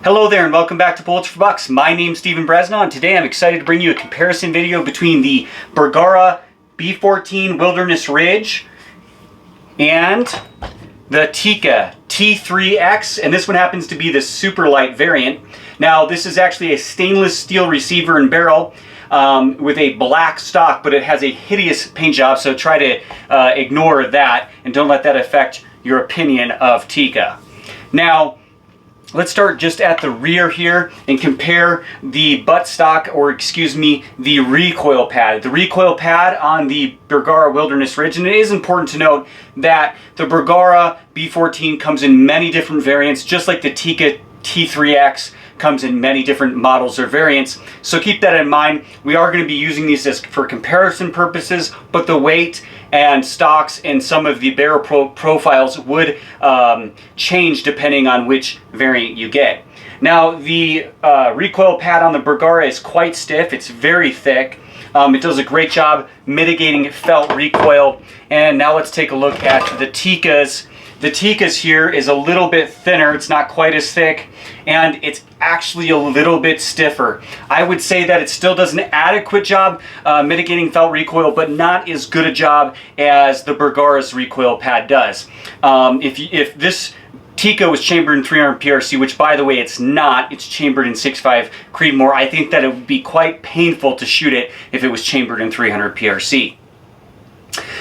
Hello there and welcome back to Bullets for Bucks. My name's Steven Bresnaugh and today I'm excited to bring you a comparison video between the Bergara B14 Wilderness Ridge and the Tikka T3x, and this one happens to be the Superlite variant. Now this is actually a stainless steel receiver and barrel with a black stock, but it has a hideous paint job, so try to ignore that and don't let that affect your opinion of Tikka. Now, let's start just at the rear here and compare the buttstock, or excuse me, the recoil pad. The recoil pad on the Bergara Wilderness Ridge, and it is important to note that the Bergara B14 comes in many different variants, just like the Tikka T3x comes in many different models or variants. So keep that in mind. We are going to be using these for comparison purposes, but the weight and stocks and some of the barrel profiles would change depending on which variant you get. Now the recoil pad on the Bergara is quite stiff. It's very thick. It does a great job mitigating felt recoil. And now let's take a look at the Tikkas. The Tikkas here is a little bit thinner. It's not quite as thick, and it's actually a little bit stiffer. I would say that it still does an adequate job mitigating felt recoil, but not as good a job as the Bergara's recoil pad does. If this Tikka was chambered in 300 PRC, which by the way it's not, it's chambered in 6.5 Creedmoor, I think that it would be quite painful to shoot it if it was chambered in 300 PRC.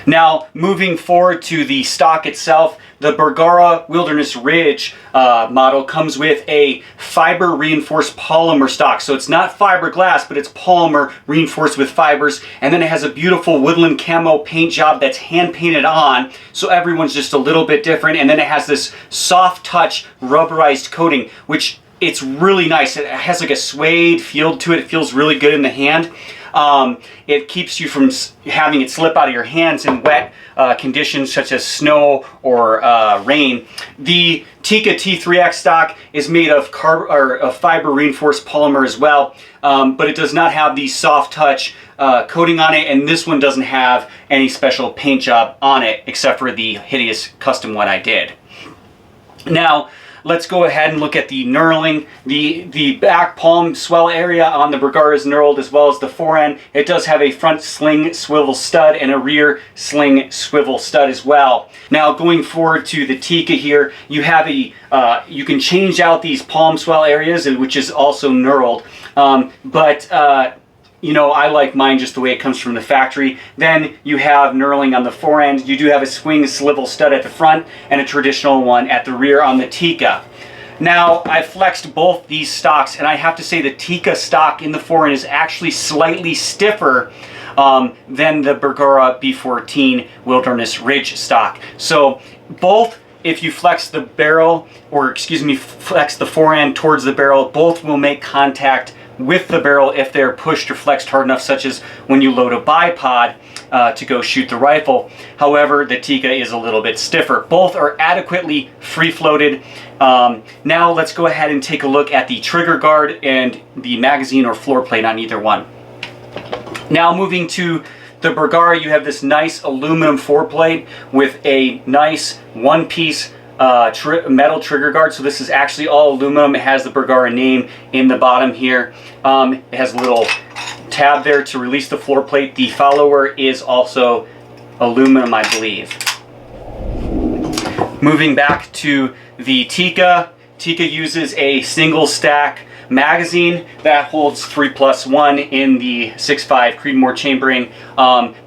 Now, moving forward to the stock itself, the Bergara Wilderness Ridge model comes with a fiber reinforced polymer stock. So it's not fiberglass, but it's polymer reinforced with fibers. And then it has a beautiful woodland camo paint job that's hand painted on. So everyone's just a little bit different. And then it has this SoftTouch rubberized coating, which it's really nice. It has like a suede feel to it. It feels really good in the hand. It keeps you from having it slip out of your hands in wet conditions such as snow or rain. The Tikka T3x stock is made of fiber reinforced polymer as well, but it does not have the SoftTouch coating on it, and this one doesn't have any special paint job on it except for the hideous custom one I did. Now, let's go ahead and look at the knurling. The back palm swell area on the Bergara is knurled, as well as the forend. It does have a front sling swivel stud and a rear sling swivel stud as well. Now going forward to the Tikka here, you have you can change out these palm swell areas, which is also knurled, you know, I like mine just the way it comes from the factory. Then you have knurling on the forend. You do have a swing swivel stud at the front and a traditional one at the rear on the Tikka. Now, I flexed both these stocks, and I have to say the Tikka stock in the forend is actually slightly stiffer than the Bergara B14 Wilderness Ridge stock. So both, if you flex the barrel, or excuse me, flex the forend towards the barrel, both will make contact with the barrel if they're pushed or flexed hard enough, such as when you load a bipod to go shoot the rifle. However, the Tikka is a little bit stiffer. Both are adequately free-floated. Now let's go ahead and take a look at the trigger guard and the magazine or floor plate on either one. Now moving to the Bergara, you have this nice aluminum foreplate with a nice one-piece metal trigger guard. So this is actually all aluminum. It has the Bergara name in the bottom here. It has a little tab there to release the floor plate. The follower is also aluminum, I believe. Moving back to the Tikka. Tikka uses a single stack magazine that holds 3+1 in the 6.5 Creedmoor chambering.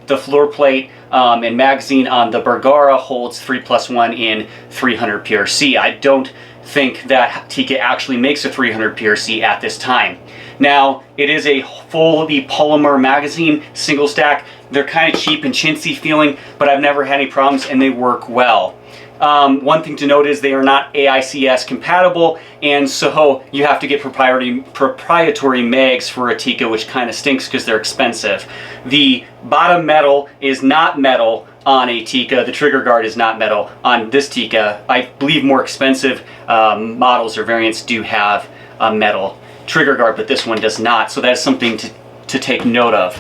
The floor plate and magazine on the Bergara holds 3+1 in 300 PRC. I don't think that Tikka actually makes a 300 PRC at this time. Now, it is a fully polymer magazine, single stack. They're kind of cheap and chintzy feeling, but I've never had any problems and they work well. One thing to note is they are not AICS compatible, and so you have to get proprietary mags for a Tikka, which kind of stinks because they're expensive. The bottom metal is not metal on a Tikka. The trigger guard is not metal on this Tikka. I believe more expensive models or variants do have a metal trigger guard, but this one does not, so that's something to take note of.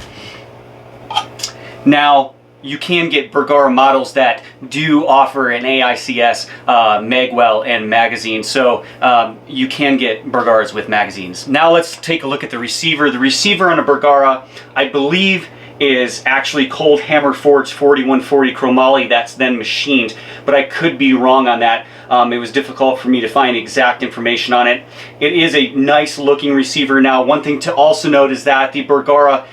Now, you can get Bergara models that do offer an AICS magwell and magazine, so you can get Bergaras with magazines. Now let's take a look at the receiver. The receiver on a Bergara, I believe, is actually cold hammer forged 4140 chromoly that's then machined, but I could be wrong on that. It was difficult for me to find exact information on it. It is a nice looking receiver. Now, one thing to also note is that the Bergara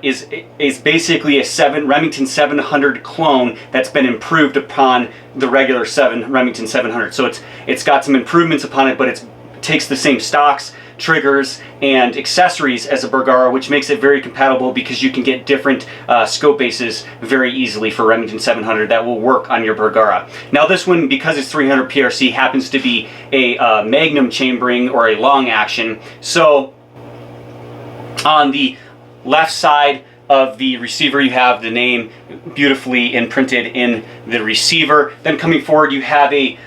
is basically a Remington 700 clone that's been improved upon the regular Remington 700. So it's got some improvements upon it, but it takes the same stocks, triggers, and accessories as a Bergara, which makes it very compatible because you can get different scope bases very easily for Remington 700 that will work on your Bergara. Now this one, because it's 300 PRC, happens to be a magnum chambering or a long action. So on the left side of the receiver you have the name beautifully imprinted in the receiver. Then coming forward you have a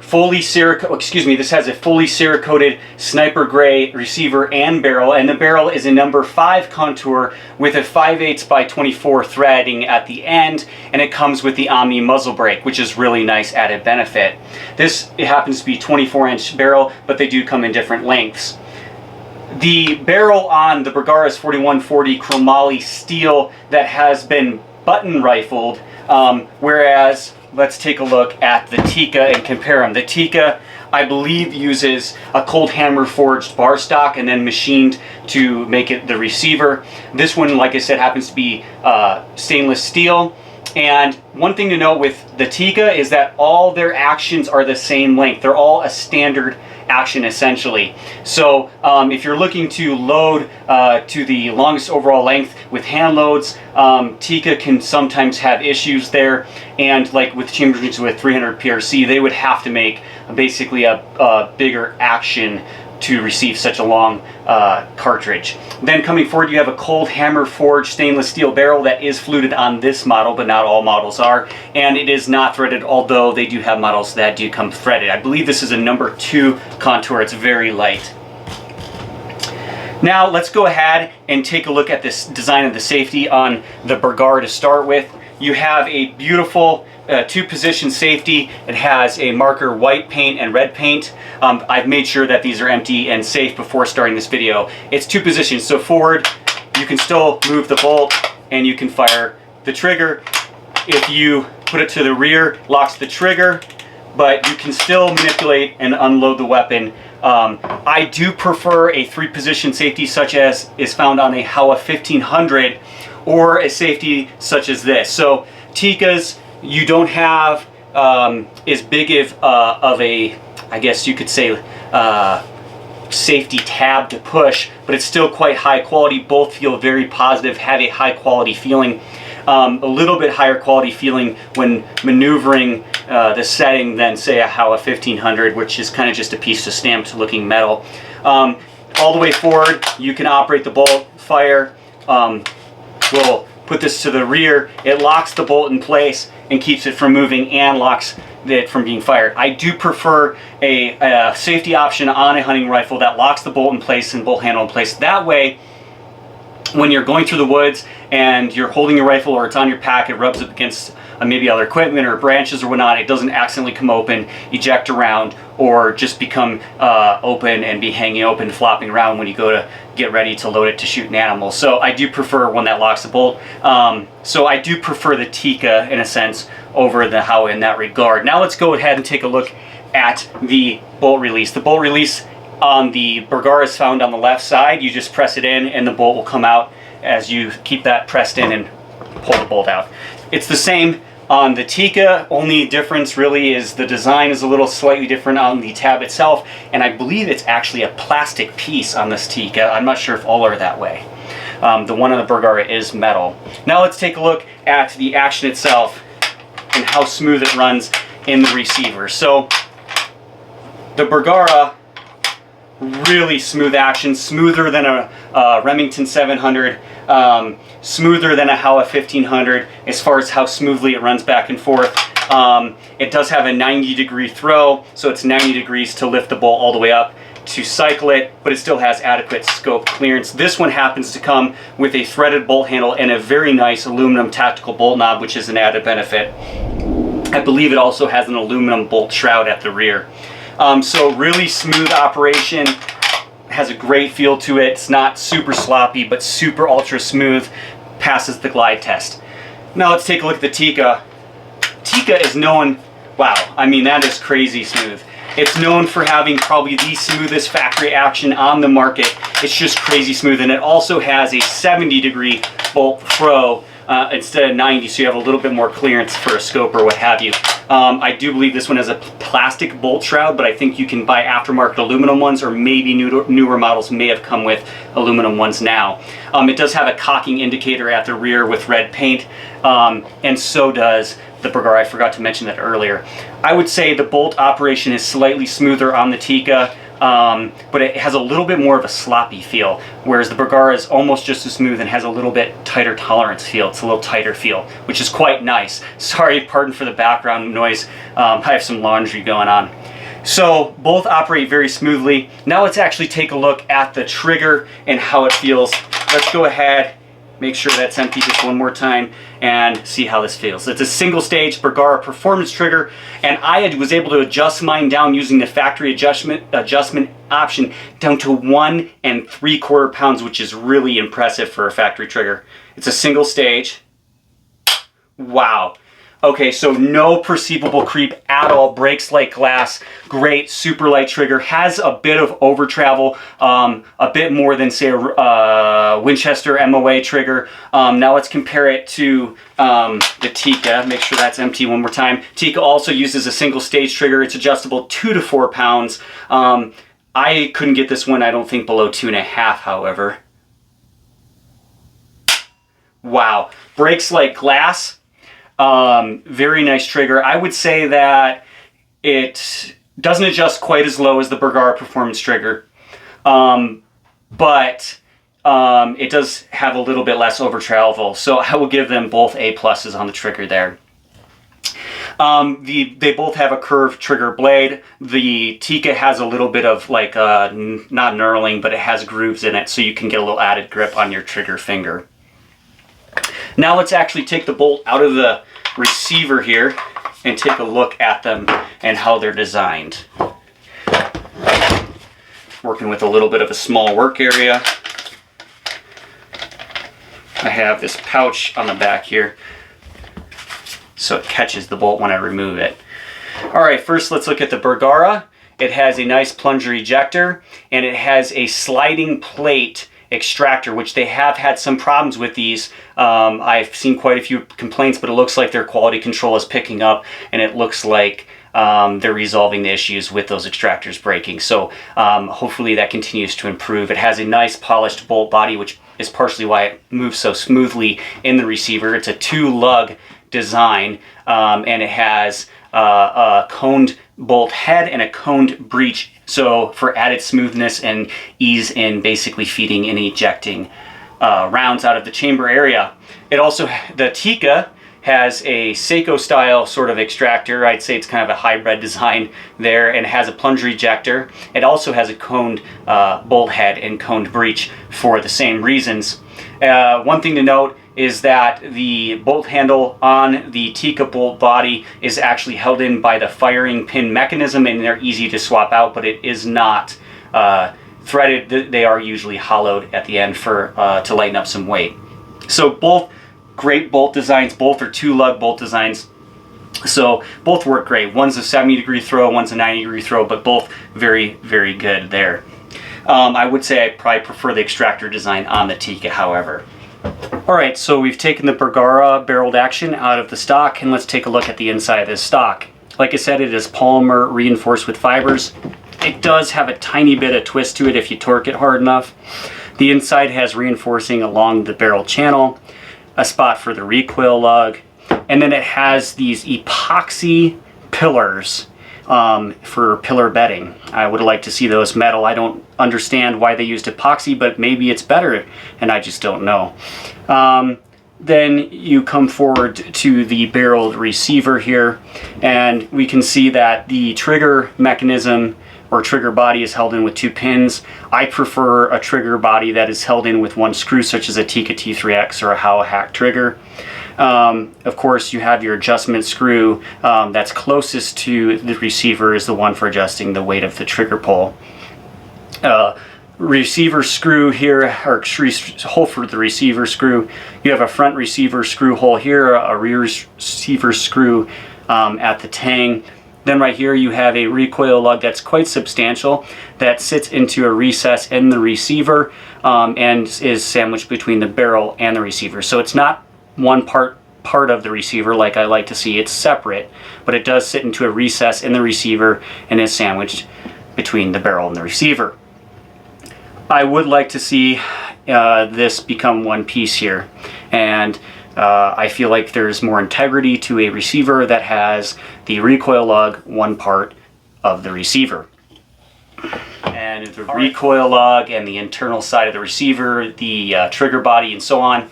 fully this has a fully Cerakoted Sniper Grey receiver and barrel, and the barrel is a number 5 contour with a 5/8 by 24 threading at the end, and it comes with the Omni muzzle brake, which is really nice added benefit. It happens to be 24-inch barrel, but they do come in different lengths. The barrel on the Bergara is 4140 chromoly steel that has been button rifled, whereas let's take a look at the Tikka and compare them. The Tikka, I believe, uses a cold hammer forged bar stock and then machined to make it the receiver. This one, like I said, happens to be stainless steel. And one thing to note with the Tikka is that all their actions are the same length. They're all a standard action essentially. So if you're looking to load to the longest overall length with hand loads, Tikka can sometimes have issues there, and like with chambers with 300 PRC, they would have to make basically a bigger action to receive such a long cartridge. Then coming forward you have a cold hammer forged stainless steel barrel that is fluted on this model, but not all models are, and it is not threaded, although they do have models that do come threaded. I believe this is a number 2 contour. It's very light. Now let's go ahead and take a look at this design of the safety on the Bergara to start with. You have a beautiful 2-position safety. It has a marker white paint and red paint. I've made sure that these are empty and safe before starting this video. It's 2 positions, so forward you can still move the bolt and you can fire the trigger. If you put it to the rear, locks the trigger, but you can still manipulate and unload the weapon. I do prefer a 3-position safety such as is found on a Howa 1500, or a safety such as this. So Tikkas, you don't have as big of a, I guess you could say, safety tab to push, but it's still quite high quality. Both feel very positive, have a high quality feeling. A little bit higher quality feeling when maneuvering the setting than say a Howa 1500, which is kind of just a piece of stamped looking metal. All the way forward you can operate the bolt, fire. We'll put this to the rear. It locks the bolt in place and keeps it from moving and locks it from being fired. I do prefer a safety option on a hunting rifle that locks the bolt in place and bolt handle in place. That way, when you're going through the woods and you're holding your rifle or it's on your pack, it rubs up against maybe other equipment or branches or whatnot, it doesn't accidentally come open, eject around, or just become open and be hanging open, flopping around when you go to get ready to load it to shoot an animal. So I do prefer one that locks the bolt. So I do prefer the Tikka in a sense over the Howa in that regard. Now let's go ahead and take a look at the bolt release. The bolt release on the Bergara is found on the left side. You just press it in and the bolt will come out as you keep that pressed in and pull the bolt out. It's the same on the Tikka. Only difference really is the design is a little slightly different on the tab itself, and I believe it's actually a plastic piece on this Tikka. I'm not sure if all are that way. The one on the Bergara is metal. Now let's take a look at the action itself and how smooth it runs in the receiver. So the Bergara, really smooth action, smoother than a Remington 700, smoother than a Howa 1500 as far as how smoothly it runs back and forth. It does have a 90-degree throw, so it's 90 degrees to lift the bolt all the way up to cycle it, but it still has adequate scope clearance. This one happens to come with a threaded bolt handle and a very nice aluminum tactical bolt knob, which is an added benefit. I believe it also has an aluminum bolt shroud at the rear. So really smooth operation, has a great feel to it. It's not super sloppy, but super ultra smooth, passes the glide test. Now let's take a look at the Tikka. Tikka is known, wow, I mean that is crazy smooth. It's known for having probably the smoothest factory action on the market. It's just crazy smooth, and it also has a 70-degree bolt throw instead of 90, so you have a little bit more clearance for a scope or what have you. I do believe this one has a plastic bolt shroud, but I think you can buy aftermarket aluminum ones, or maybe newer models may have come with aluminum ones now. It does have a cocking indicator at the rear with red paint, and so does the Bergara. I forgot to mention that earlier. I would say the bolt operation is slightly smoother on the Tikka, but it has a little bit more of a sloppy feel, whereas the Bergara is almost just as smooth and has a little bit tighter tolerance feel. It's a little tighter feel, which is quite nice. Sorry, pardon for the background noise. I have some laundry going on. So both operate very smoothly. Now let's actually take a look at the trigger and how it feels. Let's go ahead, make sure that's empty just one more time, and see how this feels. It's a single stage Bergara Performance Trigger, and I was able to adjust mine down using the factory adjustment option down to 1 3/4 pounds, which is really impressive for a factory trigger. It's a single stage. Wow. Okay, so no perceivable creep at all, breaks like glass, great, super light trigger, has a bit of over travel, a bit more than say a Winchester MOA trigger. Now let's compare it to the Tikka, make sure that's empty one more time. Tikka also uses a single stage trigger, it's adjustable 2 to 4 pounds. I couldn't get this one, I don't think, below 2.5, however. Wow, breaks like glass. Very nice trigger. I would say that it doesn't adjust quite as low as the Bergara Performance Trigger, but it does have a little bit less over travel, so I will give them both A+s on the trigger there. They both have a curved trigger blade. The Tikka has a little bit of like, not knurling, but it has grooves in it, so you can get a little added grip on your trigger finger. Now let's actually take the bolt out of the receiver here and take a look at them and how they're designed. Working with a little bit of a small work area. I have this pouch on the back here so it catches the bolt when I remove it. Alright, first let's look at the Bergara. It has a nice plunger ejector, and it has a sliding plate extractor, which they have had some problems with these. I've seen quite a few complaints, but it looks like their quality control is picking up, and it looks like they're resolving the issues with those extractors breaking. So hopefully that continues to improve. It has a nice polished bolt body, which is partially why it moves so smoothly in the receiver. It's a two-lug design, and it has a coned bolt head and a coned breech, so for added smoothness and ease in basically feeding and ejecting rounds out of the chamber area. It also, the Tikka has a Seiko style sort of extractor. I'd say it's kind of a hybrid design there, and it has a plunger ejector. It also has a coned bolt head and coned breech for the same reasons. One thing to note is that the bolt handle on the Tikka bolt body is actually held in by the firing pin mechanism, and they're easy to swap out, but it is not threaded. They are usually hollowed at the end for to lighten up some weight. So both great bolt designs. Both are two-lug bolt designs, so both work great. One's a 70-degree throw, one's a 90-degree throw, but both very, very good there. I would say I probably prefer the extractor design on the Tikka, however. Alright, so we've taken the Bergara barreled action out of the stock, and let's take a look at the inside of this stock. Like I said, it is polymer reinforced with fibers. It does have a tiny bit of twist to it if you torque it hard enough. The inside has reinforcing along the barrel channel, a spot for the recoil lug, and then it has these epoxy pillars for pillar bedding. I would like to see those metal. I don't understand why they used epoxy, but maybe it's better, and I just don't know. Then you come forward to the barreled receiver here, and we can see that the trigger mechanism or trigger body is held in with 2 pins. I prefer a trigger body that is held in with 1 screw, such as a Tikka T3x or a Howa hack trigger. Of course, you have your adjustment screw that's closest to the receiver is the one for adjusting the weight of the trigger pull. Receiver screw here, or hole for the receiver screw. You have a front receiver screw hole here, a rear receiver screw at the tang. Then right here you have a recoil lug that's quite substantial that sits into a recess in the receiver and is sandwiched between the barrel and the receiver. So it's not one part of the receiver like I like to see. It's separate, but it does sit into a recess in the receiver and is sandwiched between the barrel and the receiver. I would like to see this become one piece here, and I feel like there's more integrity to a receiver that has the recoil lug one part of the receiver. And the recoil lug and the internal side of the receiver, the trigger body and so on.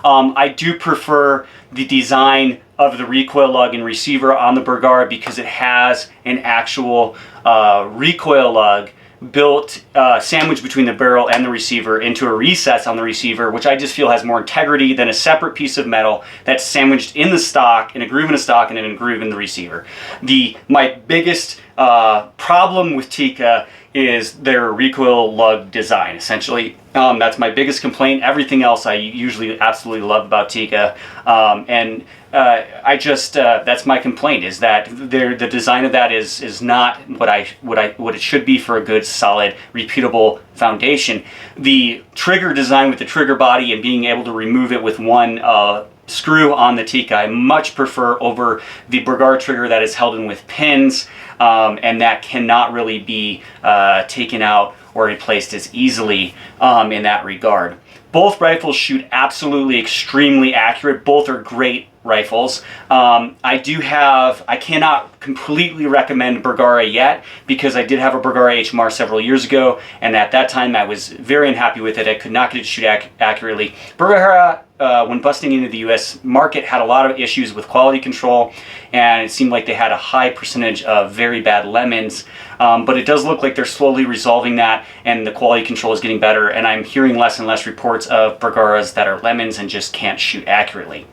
I do prefer the design of the recoil lug and receiver on the Bergara because it has an actual recoil lug built sandwiched between the barrel and the receiver into a recess on the receiver, which I just feel has more integrity than a separate piece of metal that's sandwiched in the stock, in a groove in the stock and in a groove in the receiver. My biggest problem with Tikka is their recoil lug design, essentially. That's my biggest complaint. Everything else I usually absolutely love about Tikka, that's my complaint, is that the design of that is not what it should be for a good, solid, repeatable foundation. The trigger design with the trigger body and being able to remove it with one screw on the Tikka, I much prefer over the Bergara trigger that is held in with pins, and that cannot really be taken out or replaced as easily in that regard. Both rifles shoot absolutely extremely accurate. Both are great rifles. I cannot completely recommend Bergara yet because I did have a Bergara HMR several years ago, and at that time I was very unhappy with it. I could not get it to shoot accurately. Bergara, when busting into the US market, had a lot of issues with quality control, and it seemed like they had a high percentage of very bad lemons, but it does look like they're slowly resolving that and the quality control is getting better, and I'm hearing less and less reports of Bergaras that are lemons and just can't shoot accurately.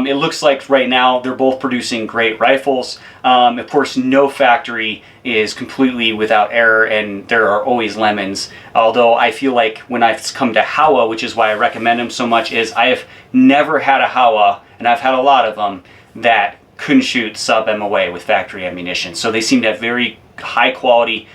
It looks like right now they're both producing great rifles. Of course, no factory is completely without error, and there are always lemons. Although I feel like when I've come to Howa, which is why I recommend them so much, is I have never had a Howa, and I've had a lot of them, that couldn't shoot sub-MOA with factory ammunition. So they seem to have very high quality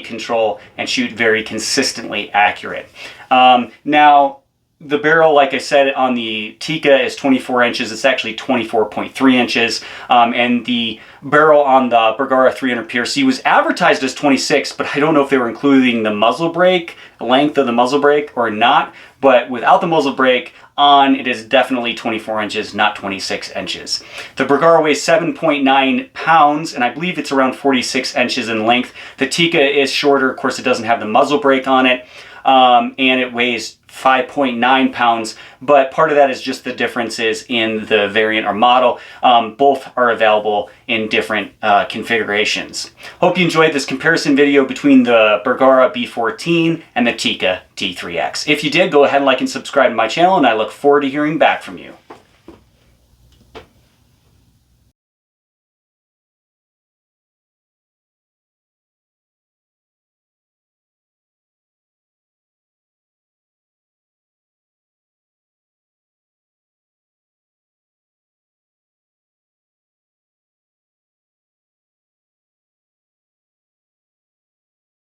control and shoot very consistently accurate. Now, the barrel, like I said, on the Tikka is 24 inches. It's actually 24.3 inches. And the barrel on the Bergara 300 PRC was advertised as 26, but I don't know if they were including the muzzle brake, the length of the muzzle brake or not. But without the muzzle brake on, it is definitely 24 inches, not 26 inches. The Bergara weighs 7.9 pounds, and I believe it's around 46 inches in length. The Tikka is shorter. Of course, it doesn't have the muzzle brake on it. And it weighs 5.9 pounds, but part of that is just the differences in the variant or model. Both are available in different configurations. Hope you enjoyed this comparison video between the Bergara B14 and the Tikka T3x. If you did, go ahead and like and subscribe to my channel, and I look forward to hearing back from you.